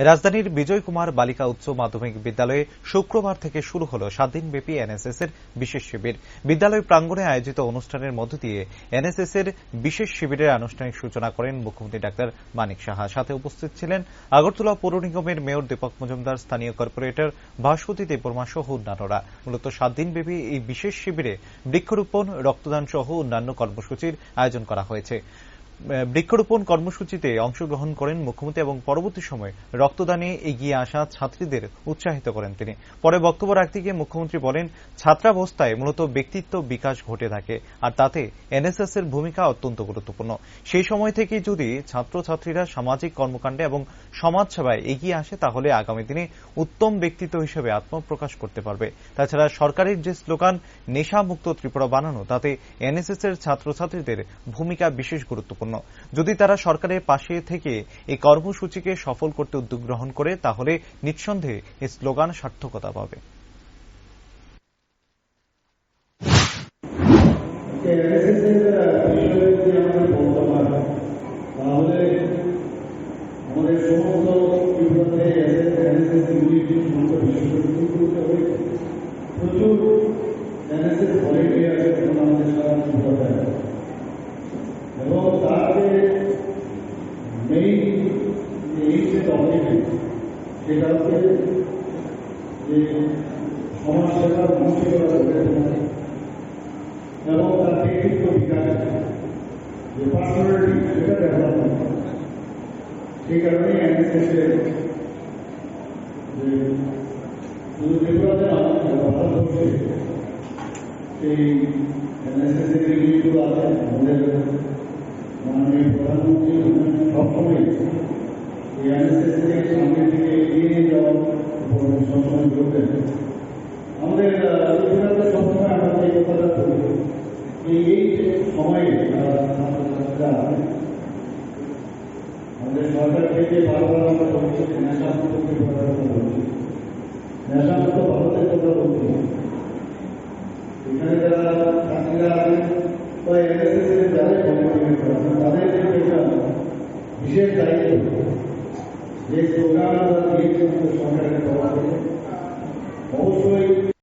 রাজধানীর বিজয় কুমার বালিকা উচ্চ মাধ্যমিক বিদ্যালয়ে শুক্রবার থেকে শুরু হলো 7 দিনব্যাপী এনএসএস এর বিশেষ শিবির। বিদ্যালয় প্রাঙ্গণে আয়োজিত অনুষ্ঠানের মধ্য দিয়ে এনএসএস এর বিশেষ শিবিরের আনুষ্ঠানিক সূচনা করেন মুখ্যমন্ত্রী ডাক্তার মানিক সাহা। সাথে উপস্থিত ছিলেন আগরতলা পৌর নিগমের মেয়র দীপক মজুমদার, স্থানীয় কর্পোরেটর ভাস্বতী দেববর্মা সহ অন্যান্যরা। মূলত 7 দিনব্যাপী এই বিশেষ শিবিরে বৃক্ষরোপণ, রক্তদান সহ অন্যান্য কর্মসূচির আয়োজন করা হয়েছে। বৃক্ষরোপণ কর্মসূচিতে অংশগ্রহণ করেন মুখ্যমন্ত্রী এবং পরবর্তী সময়ে রক্তদানে এগিয়ে আসা ছাত্রীদের উৎসাহিত করেন তিনি। পরে বক্তব্য রাখতে গিয়ে মুখ্যমন্ত্রী বলেন, ছাত্রাবস্থায় মূলত ব্যক্তিত্ব বিকাশ ঘটে থাকে, আর তাতে এনএসএস এর ভূমিকা অত্যন্ত গুরুত্বপূর্ণ। সেই সময় থেকেই যদি ছাত্রছাত্রীরা সামাজিক কর্মকাণ্ডে এবং সমাজসেবায় এগিয়ে আসে, তাহলে আগামী দিনে উত্তম ব্যক্তিত্ব হিসেবে আত্মপ্রকাশ করতে পারবে। তাছাড়া সরকারের যে স্লোগান নেশামুক্ত ত্রিপুরা বানানো, তাতে এনএসএস এর ছাত্রছাত্রীদের ভূমিকা বিশেষ গুরুত্বপূর্ণ। যদি তারা সরকারের পাশে থেকে এই কর্মসূচিকে সফল করতে উদ্যোগ গ্রহণ করে, তাহলে নিঃসন্দেহে এই স্লোগান সার্থকতা পাবে। এবং তার যে এই যে অবজেক্টিভ, সেটা হচ্ছে যে সমাজসেবার মানসিকতা গড়ে তোলা এবং তার ব্যক্তিত্ব বিকাশ, যে পার্সোনালিটি, সেটা ডেভেলপমেন্ট। সেই কারণে এনএসএসের যে শুধু ত্রিপুরাতে ভারতবর্ষে এই এনএসএসের যে জিনিসগুলো আছে, আমাদের মাননীয় প্রধানমন্ত্রী সবসময় এই এনএসএসকে সামনের দিকে এগিয়ে নিয়ে যাওয়ার উপর সবসময় জোর দেন। আমাদের ত্রিপুরাতে সবসময় আমরা এই কথাটা বলি, এই সময়ে ছাত্রছাত্রীরা আমাদের সরকার থেকে বারবার আমরা বলছি নেশামুক্ত ত্রিপুরার কথা বলছি, নেশামুক্ত ভারতের কথা বলছি। এখানে যারা ছাত্রীরা আছেন বা এনএসএস এর যারা কর্মচারী আছেন, তাদের একটা বিশেষ দায়িত্ব, যে স্লোগান দিয়েছে সরকারের তরফ থেকে অবশ্যই